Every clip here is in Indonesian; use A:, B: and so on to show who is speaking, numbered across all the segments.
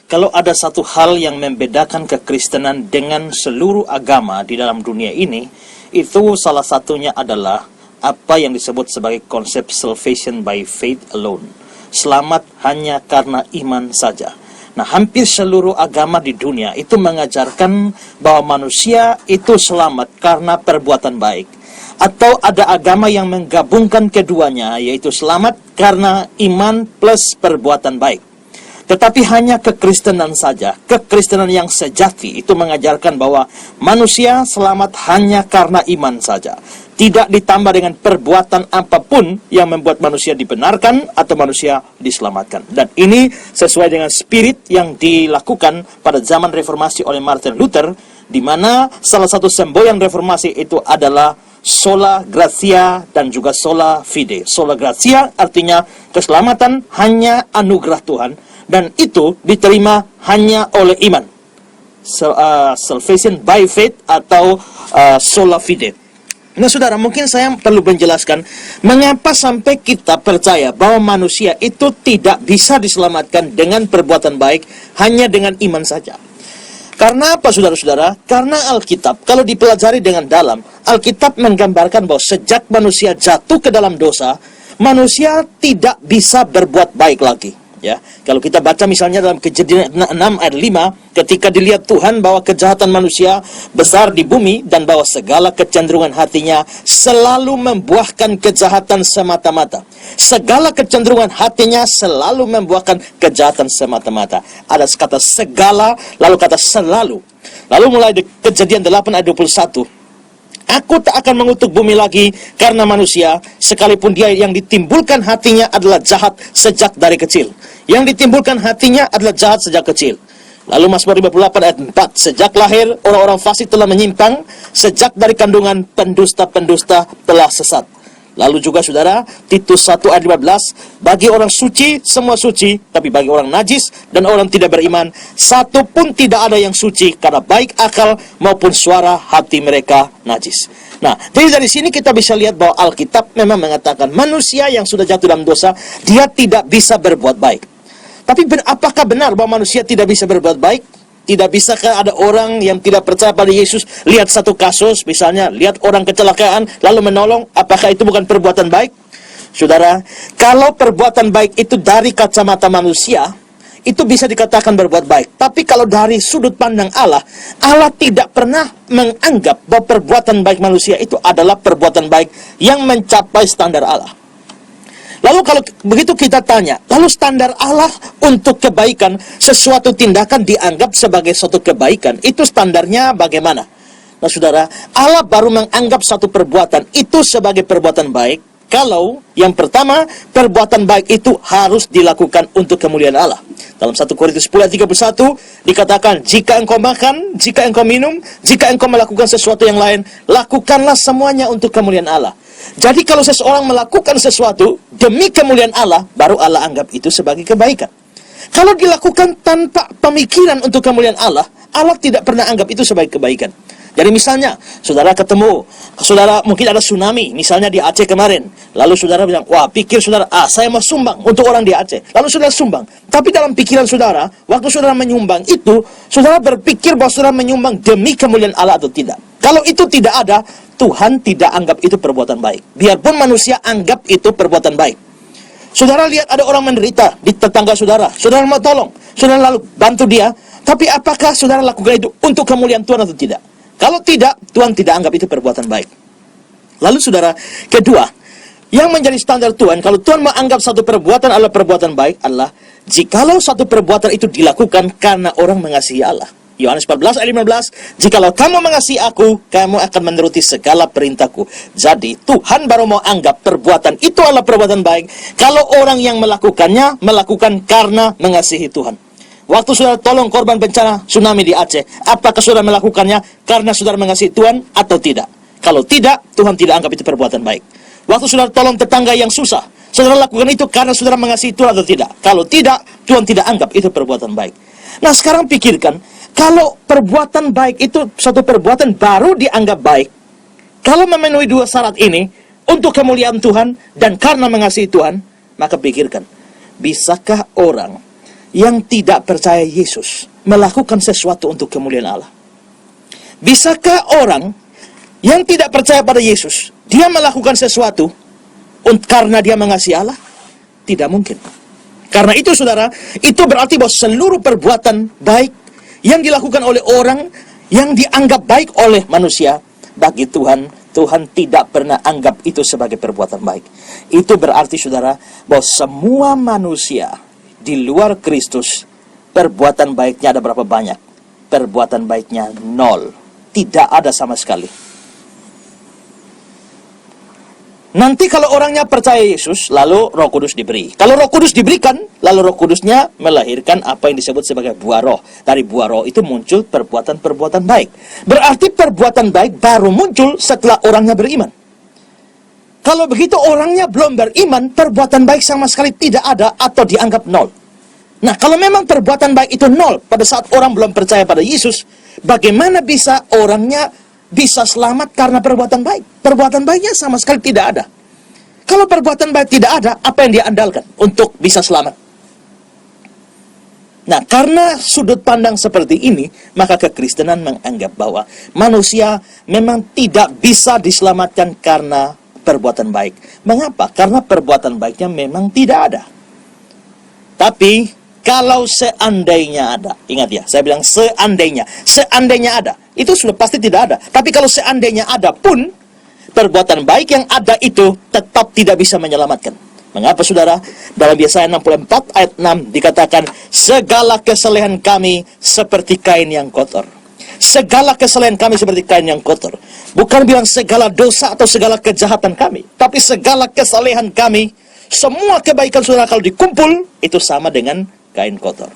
A: Kalau ada satu hal yang membedakan kekristenan dengan seluruh agama di dalam dunia ini, itu salah satunya adalah apa yang disebut sebagai konsep salvation by faith alone. Selamat hanya karena iman saja. Nah, hampir seluruh agama di dunia itu mengajarkan bahwa manusia itu selamat karena perbuatan baik. Atau ada agama yang menggabungkan keduanya, yaitu selamat karena iman plus perbuatan baik. Tetapi hanya kekristenan saja, kekristenan yang sejati itu mengajarkan bahwa manusia selamat hanya karena iman saja. Tidak ditambah dengan perbuatan apapun yang membuat manusia dibenarkan atau manusia diselamatkan. Dan ini sesuai dengan spirit yang dilakukan pada zaman reformasi oleh Martin Luther, di mana salah satu semboyan reformasi itu adalah sola gratia dan juga sola fide. Sola gratia artinya keselamatan hanya anugerah Tuhan, dan itu diterima hanya oleh iman. Salvation by faith atau sola fide. Nah, saudara, mungkin saya perlu menjelaskan mengapa sampai kita percaya bahwa manusia itu tidak bisa diselamatkan dengan perbuatan baik, hanya dengan iman saja. Karena apa, saudara-saudara? Karena Alkitab, kalau dipelajari dengan dalam, Alkitab menggambarkan bahwa sejak manusia jatuh ke dalam dosa, manusia tidak bisa berbuat baik lagi. Ya, kalau kita baca misalnya dalam Kejadian 6 ayat 5, ketika dilihat Tuhan bahwa kejahatan manusia besar di bumi dan bahwa segala kecenderungan hatinya selalu membuahkan kejahatan semata-mata. Segala kecenderungan hatinya selalu membuahkan kejahatan semata-mata. Ada kata segala, lalu kata selalu. Lalu mulai di Kejadian 8 ayat 21. Aku tak akan mengutuk bumi lagi karena manusia, sekalipun dia yang ditimbulkan hatinya adalah jahat sejak dari kecil. Yang ditimbulkan hatinya adalah jahat sejak kecil. Lalu Mazmur 58 ayat 4. Sejak lahir, orang-orang fasik telah menyimpang. Sejak dari kandungan, pendusta-pendusta telah sesat. Lalu juga saudara, Titus 1 ayat 15. Bagi orang suci, semua suci. Tapi bagi orang najis dan orang tidak beriman, satu pun tidak ada yang suci. Karena baik akal maupun suara hati mereka najis. Nah, jadi dari sini kita bisa lihat bahwa Alkitab memang mengatakan manusia yang sudah jatuh dalam dosa, dia tidak bisa berbuat baik. Tapi apakah benar bahwa manusia tidak bisa berbuat baik? Tidak bisakah ada orang yang tidak percaya pada Yesus, lihat satu kasus, misalnya lihat orang kecelakaan, lalu menolong, apakah itu bukan perbuatan baik? Saudara, kalau perbuatan baik itu dari kacamata manusia, itu bisa dikatakan berbuat baik. Tapi kalau dari sudut pandang Allah, Allah tidak pernah menganggap bahwa perbuatan baik manusia itu adalah perbuatan baik yang mencapai standar Allah. Lalu kalau begitu kita tanya, lalu standar Allah untuk kebaikan, sesuatu tindakan dianggap sebagai suatu kebaikan, itu standarnya bagaimana? Nah saudara, Allah baru menganggap satu perbuatan itu sebagai perbuatan baik, kalau yang pertama, perbuatan baik itu harus dilakukan untuk kemuliaan Allah. Dalam 1 Korintus 10 ayat 31 dikatakan, jika engkau makan, jika engkau minum, jika engkau melakukan sesuatu yang lain, lakukanlah semuanya untuk kemuliaan Allah. Jadi kalau seseorang melakukan sesuatu demi kemuliaan Allah, baru Allah anggap itu sebagai kebaikan. Kalau dilakukan tanpa pemikiran untuk kemuliaan Allah, Allah tidak pernah anggap itu sebagai kebaikan. Jadi misalnya, saudara ketemu, saudara mungkin ada tsunami, misalnya di Aceh kemarin. Lalu saudara bilang, wah pikir saudara, saya mau sumbang untuk orang di Aceh. Lalu saudara sumbang. Tapi dalam pikiran saudara, waktu saudara menyumbang itu, saudara berpikir bahwa saudara menyumbang demi kemuliaan Allah atau tidak. Kalau itu tidak ada, Tuhan tidak anggap itu perbuatan baik. Biarpun manusia anggap itu perbuatan baik. Saudara lihat ada orang menderita di tetangga saudara. Saudara mau tolong. Saudara lalu bantu dia. Tapi apakah saudara lakukan itu untuk kemuliaan Tuhan atau tidak? Kalau tidak, Tuhan tidak anggap itu perbuatan baik. Lalu saudara, kedua, yang menjadi standar Tuhan, kalau Tuhan menganggap satu perbuatan adalah perbuatan baik, adalah jikalau satu perbuatan itu dilakukan karena orang mengasihi Allah. Yohanes 14 ayat 15, jikalau kamu mengasihi aku, kamu akan menuruti segala perintahku. Jadi Tuhan baru mau anggap perbuatan itu adalah perbuatan baik kalau orang yang melakukannya melakukan karena mengasihi Tuhan. Waktu saudara tolong korban bencana tsunami di Aceh, apakah saudara melakukannya karena saudara mengasihi Tuhan atau tidak? Kalau tidak, Tuhan tidak anggap itu perbuatan baik. Waktu saudara tolong tetangga yang susah, saudara lakukan itu karena saudara mengasihi Tuhan atau tidak? Kalau tidak, Tuhan tidak anggap itu perbuatan baik. Nah sekarang pikirkan, kalau perbuatan baik itu suatu perbuatan baru dianggap baik, kalau memenuhi dua syarat ini, untuk kemuliaan Tuhan dan karena mengasihi Tuhan, maka pikirkan, bisakah orang yang tidak percaya Yesus melakukan sesuatu untuk kemuliaan Allah? Bisakah orang yang tidak percaya pada Yesus, dia melakukan sesuatu karena dia mengasihi Allah? Tidak mungkin. Karena itu saudara, itu berarti bahwa seluruh perbuatan baik yang dilakukan oleh orang yang dianggap baik oleh manusia, bagi Tuhan, Tuhan tidak pernah anggap itu sebagai perbuatan baik. Itu berarti saudara, bahwa semua manusia di luar Kristus, perbuatan baiknya ada berapa banyak? Perbuatan baiknya 0. Tidak ada sama sekali. Nanti kalau orangnya percaya Yesus, lalu Roh Kudus diberi. Kalau Roh Kudus diberikan, lalu Roh Kudusnya melahirkan apa yang disebut sebagai buah roh. Dari buah roh itu muncul perbuatan-perbuatan baik. Berarti perbuatan baik baru muncul setelah orangnya beriman. Kalau begitu orangnya belum beriman, perbuatan baik sama sekali tidak ada atau dianggap 0. Nah, kalau memang perbuatan baik itu 0 pada saat orang belum percaya pada Yesus, bagaimana bisa orangnya bisa selamat karena perbuatan baik? Perbuatan baiknya sama sekali tidak ada. Kalau perbuatan baik tidak ada, apa yang dia andalkan untuk bisa selamat? Nah, karena sudut pandang seperti ini, maka kekristenan menganggap bahwa manusia memang tidak bisa diselamatkan karena perbuatan baik. Mengapa? Karena perbuatan baiknya memang tidak ada. Tapi kalau seandainya ada, ingat ya, saya bilang seandainya ada, itu sudah pasti tidak ada. Tapi kalau seandainya ada pun, perbuatan baik yang ada itu tetap tidak bisa menyelamatkan. Mengapa saudara? Dalam Yesaya 64 ayat 6 dikatakan, segala kesalehan kami seperti kain yang kotor. Segala kesalehan kami seperti kain yang kotor. Bukan bilang segala dosa atau segala kejahatan kami, tapi segala kesalehan kami, semua kebaikan saudara kalau dikumpul, itu sama dengan kain kotor.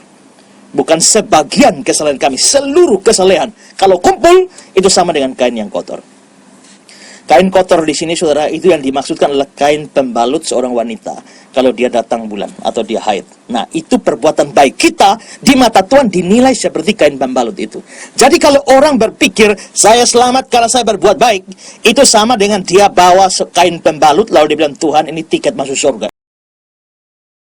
A: Bukan sebagian kesalehan kami, seluruh kesalehan kalau kumpul itu sama dengan kain yang kotor. Kain kotor di sini saudara, itu yang dimaksudkan adalah kain pembalut seorang wanita kalau dia datang bulan atau dia haid. Nah, itu perbuatan baik kita di mata Tuhan dinilai seperti kain pembalut itu. Jadi kalau orang berpikir saya selamat karena saya berbuat baik, itu sama dengan dia bawa kain pembalut lalu dia bilang, Tuhan ini tiket masuk surga.